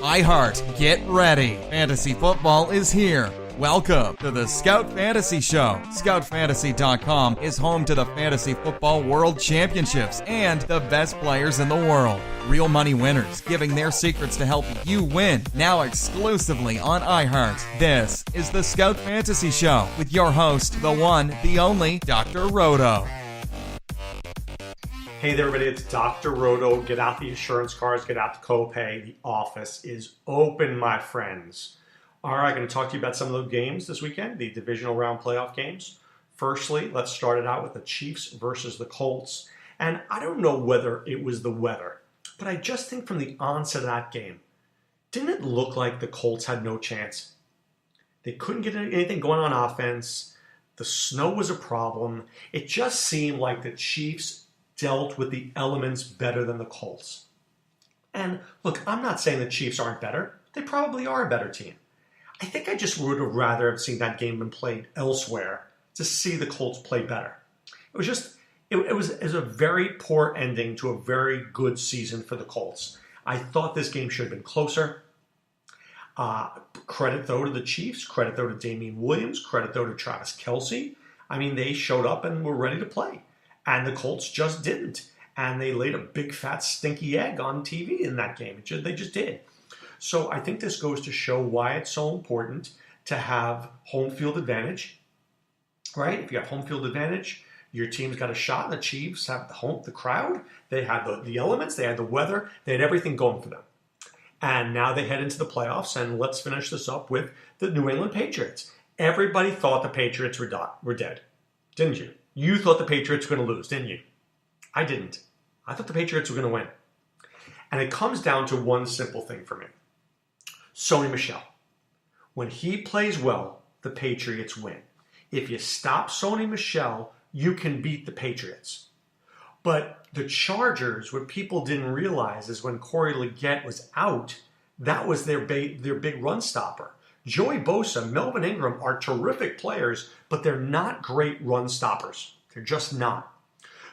iHeart, get ready. Fantasy football is here. Welcome to the Scout Fantasy Show. ScoutFantasy.com is home to the Fantasy Football World Championships and the best players in the world. Real money winners giving their secrets to help you win. Now exclusively on iHeart. This is the Scout Fantasy Show with your host, the one, the only, Dr. Roto. Hey there, everybody. It's Dr. Roto. Get out the insurance cards. Get out the copay. The office is open, my friends. All right, I'm going to talk to you about some of the games this weekend, the Divisional Round playoff games. Firstly, let's start it out with the Chiefs versus the Colts. And I don't know whether it was the weather, but I just think from the onset of that game, didn't it look like the Colts had no chance? They couldn't get anything going on offense. The snow was a problem. It just seemed like the Chiefs dealt with the elements better than the Colts. And look, I'm not saying the Chiefs aren't better. They probably are a better team. I think I just would have rather have seen that game been played elsewhere to see the Colts play better. It was just, it was a very poor ending to a very good season for the Colts. I thought this game should have been closer. Credit though to the Chiefs, credit though to Damian Williams, credit though to Travis Kelce. I mean, they showed up and were ready to play. And the Colts just didn't. And they laid a big fat stinky egg on TV in that game. They just did. So I think this goes to show why it's so important to have home field advantage, right? If you have home field advantage, your team's got a shot. The Chiefs have the crowd. They had the elements. They had the weather. They had everything going for them. And now they head into the playoffs. And let's finish this up with the New England Patriots. Everybody thought the Patriots were dead, didn't you? You thought the Patriots were going to lose, didn't you? I didn't. I thought the Patriots were going to win. And it comes down to one simple thing for me. Sony Michel. When he plays well, the Patriots win. If you stop Sony Michel, you can beat the Patriots. But the Chargers, what people didn't realize is when Corey Liggett was out, that was their big run stopper. Joey Bosa, Melvin Ingram are terrific players, but they're not great run stoppers. They're just not.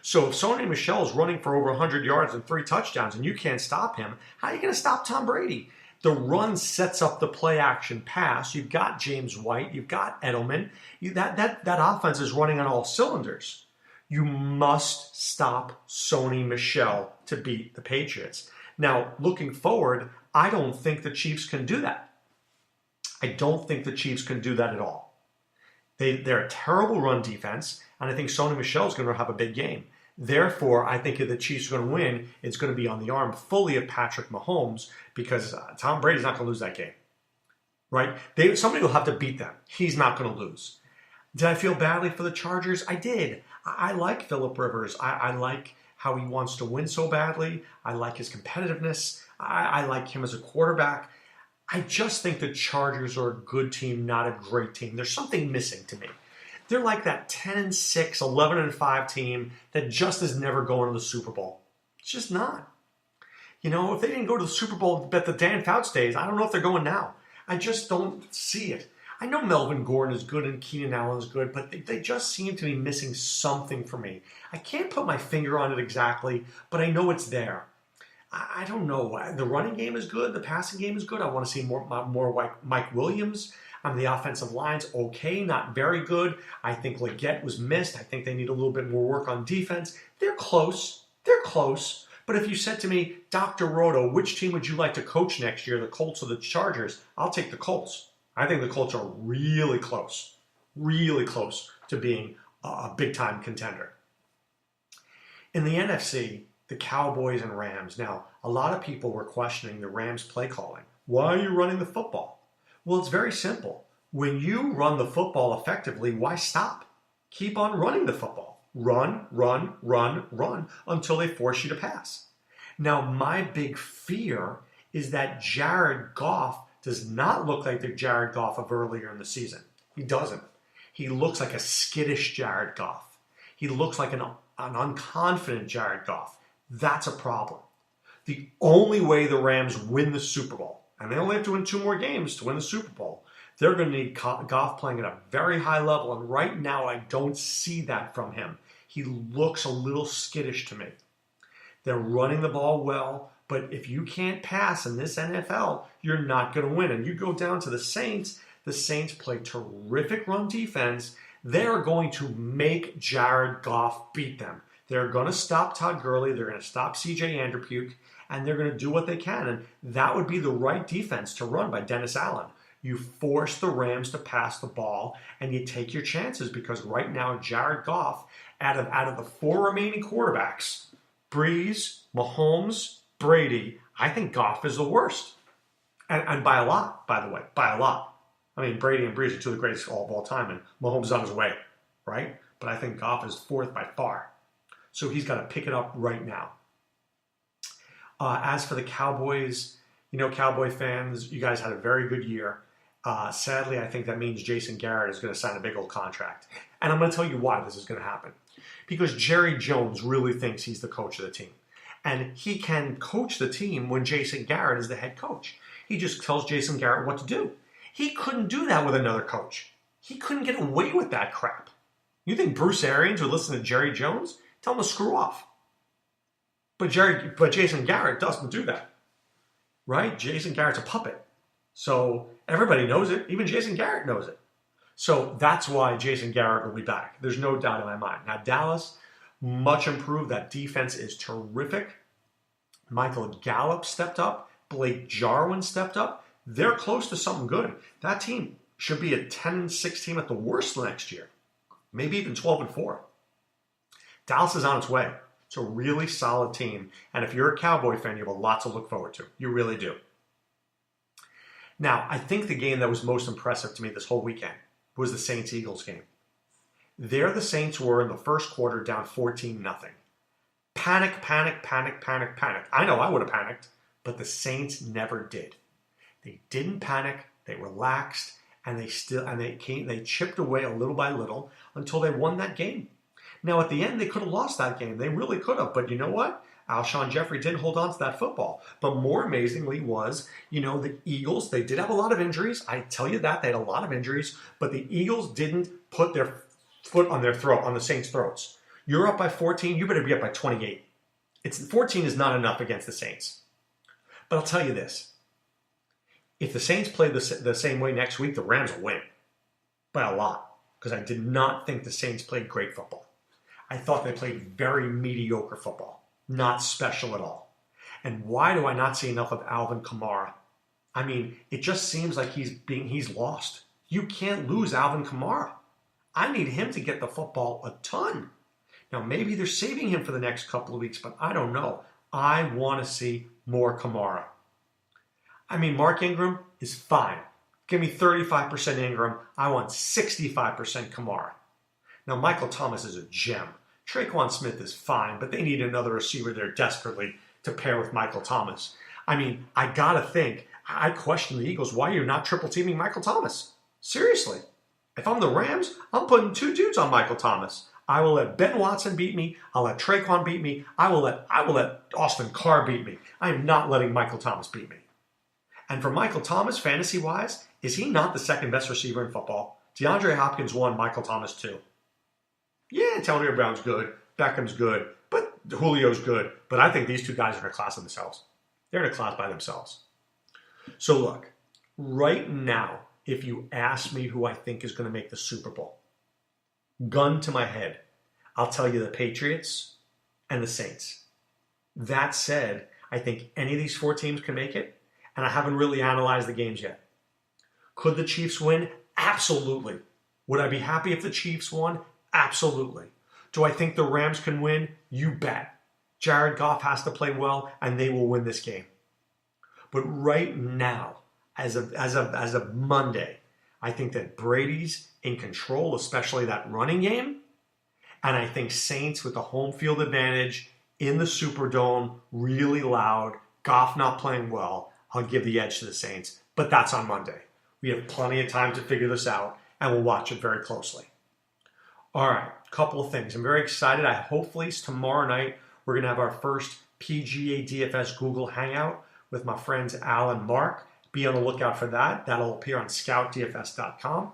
So if Sony Michel is running for over 100 yards and 3 touchdowns and you can't stop him, how are you going to stop Tom Brady? The run sets up the play-action pass. You've got James White. You've got Edelman. That offense is running on all cylinders. You must stop Sony Michel to beat the Patriots. Now, looking forward, I don't think the Chiefs can do that. I don't think the Chiefs can do that at all. They're a terrible run defense, and I think Sony Michel is going to have a big game. Therefore, I think if the Chiefs are going to win, it's going to be on the arm fully of Patrick Mahomes because Tom Brady's not going to lose that game, right? Somebody will have to beat them. He's not going to lose. Did I feel badly for the Chargers? I did. I like Phillip Rivers. I like how he wants to win so badly. I like his competitiveness. I like him as a quarterback. I just think the Chargers are a good team, not a great team. There's something missing to me. They're like that 10-6, 11-5 team that just is never going to the Super Bowl. It's just not. You know, if they didn't go to the Super Bowl at the Dan Fouts days, I don't know if they're going now. I just don't see it. I know Melvin Gordon is good and Keenan Allen is good, but they just seem to be missing something for me. I can't put my finger on it exactly, but I know it's there. I don't know. The running game is good. The passing game is good. I want to see more Mike Williams. The offensive line's okay, not very good. I think Liggett was missed. I think they need a little bit more work on defense. They're close. They're close. But if you said to me, Dr. Roto, which team would you like to coach next year, the Colts or the Chargers? I'll take the Colts. I think the Colts are really close to being a big-time contender. In the NFC, the Cowboys and Rams. Now, a lot of people were questioning the Rams' play calling. Why are you running the football? Well, it's very simple. When you run the football effectively, why stop? Keep on running the football. Run, run, run, run until they force you to pass. Now, my big fear is that Jared Goff does not look like the Jared Goff of earlier in the season. He doesn't. He looks like a skittish Jared Goff. He looks like an unconfident Jared Goff. That's a problem. The only way the Rams win the Super Bowl, and they only have to win 2 more games to win the Super Bowl, they're going to need Goff playing at a very high level, and right now I don't see that from him. He looks a little skittish to me. They're running the ball well, But if you can't pass in this NFL, you're not going to win. And you go down to the Saints play terrific run defense. They're going to make Jared Goff beat them. They're going to stop Todd Gurley. They're going to stop C.J. Anderpuke. And they're going to do what they can. And that would be the right defense to run by Dennis Allen. You force the Rams to pass the ball, and you take your chances because right now, Jared Goff, out of the 4 remaining quarterbacks, Breeze, Mahomes, Brady, I think Goff is the worst. And by a lot, by the way, by a lot. I mean, Brady and Breeze are 2 of the greatest of all time, and Mahomes is on his way, right? But I think Goff is 4th by far. So he's got to pick it up right now. As for the Cowboys, Cowboy fans, you guys had a very good year. Sadly, I think that means Jason Garrett is going to sign a big old contract. And I'm going to tell you why this is going to happen. Because Jerry Jones really thinks he's the coach of the team. And he can coach the team when Jason Garrett is the head coach. He just tells Jason Garrett what to do. He couldn't do that with another coach. He couldn't get away with that crap. You think Bruce Arians would listen to Jerry Jones? Tell him to screw off. But Jason Garrett doesn't do that. Right? Jason Garrett's a puppet. So everybody knows it. Even Jason Garrett knows it. So that's why Jason Garrett will be back. There's no doubt in my mind. Now, Dallas, much improved. That defense is terrific. Michael Gallup stepped up. Blake Jarwin stepped up. They're close to something good. That team should be a 10-6 team at the worst next year. Maybe even 12-4. Dallas is on its way. It's a really solid team. And if you're a Cowboy fan, you have a lot to look forward to. You really do. Now, I think the game that was most impressive to me this whole weekend was the Saints-Eagles game. There the Saints were in the first quarter down 14-0. Panic, panic, panic, panic, panic. I know I would have panicked, but the Saints never did. They didn't panic, they relaxed, and they chipped away a little by little until they won that game. Now, at the end, they could have lost that game. They really could have. But you know what? Alshon Jeffery did hold on to that football. But more amazingly was, the Eagles, they did have a lot of injuries. I tell you that. They had a lot of injuries. But the Eagles didn't put their foot on their throat, on the Saints' throats. You're up by 14. You better be up by 28. 14 is not enough against the Saints. But I'll tell you this. If the Saints play the same way next week, the Rams will win. By a lot. Because I did not think the Saints played great football. I thought they played very mediocre football. Not special at all. And why do I not see enough of Alvin Kamara? I mean, it just seems like he's lost. You can't lose Alvin Kamara. I need him to get the football a ton. Now, maybe they're saving him for the next couple of weeks, but I don't know. I want to see more Kamara. I mean, Mark Ingram is fine. Give me 35% Ingram. I want 65% Kamara. Now, Michael Thomas is a gem. Traquan Smith is fine, but they need another receiver there desperately to pair with Michael Thomas. I mean, I got to think. I question the Eagles. Why are you not triple teaming Michael Thomas? Seriously. If I'm the Rams, I'm putting 2 dudes on Michael Thomas. I will let Ben Watson beat me. I'll let Traquan beat me. I will let Austin Carr beat me. I am not letting Michael Thomas beat me. And for Michael Thomas, fantasy-wise, is he not the second best receiver in football? DeAndre Hopkins 1, Michael Thomas 2. Yeah, Antonio Brown's good. Beckham's good. But Julio's good. But I think these 2 guys are in a class of themselves. They're in a class by themselves. So look, right now, if you ask me who I think is going to make the Super Bowl, gun to my head, I'll tell you the Patriots and the Saints. That said, I think any of these 4 teams can make it, and I haven't really analyzed the games yet. Could the Chiefs win? Absolutely. Would I be happy if the Chiefs won? Absolutely. Do I think the Rams can win? You bet. Jared Goff has to play well, and they will win this game. But right now, as of Monday, I think that Brady's in control, especially that running game. And I think Saints with the home field advantage in the Superdome, really loud, Goff not playing well, I'll give the edge to the Saints. But that's on Monday. We have plenty of time to figure this out, and we'll watch it very closely. All right, couple of things. I'm very excited. Hopefully tomorrow night we're going to have our first PGA DFS Google Hangout with my friends Al and Mark. Be on the lookout for that. That'll appear on scoutdfs.com.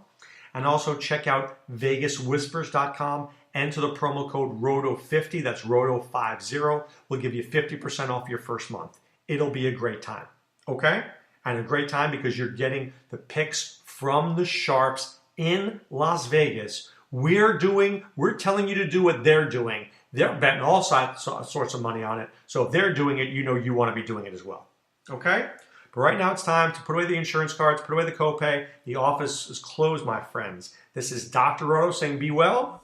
And also check out vegaswhispers.com. Enter the promo code ROTO50. That's ROTO50. We'll give you 50% off your first month. it'll be a great time. Okay? And a great time because you're getting the picks from the Sharps in Las Vegas. We're telling you to do what they're doing. They're betting all sorts of money on it. So if they're doing it, you know you want to be doing it as well. Okay? But right now it's time to put away the insurance cards, put away the copay. The office is closed, my friends. This is Dr. Roto saying be well.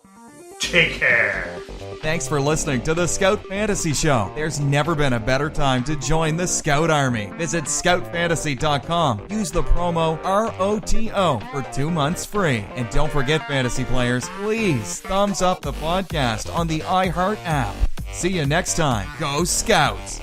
Take care. Thanks for listening to the Scout Fantasy Show. There's never been a better time to join the Scout Army. Visit scoutfantasy.com. Use the promo ROTO for 2 months free. And don't forget, fantasy players, please thumbs up the podcast on the iHeart app. See you next time. Go Scouts!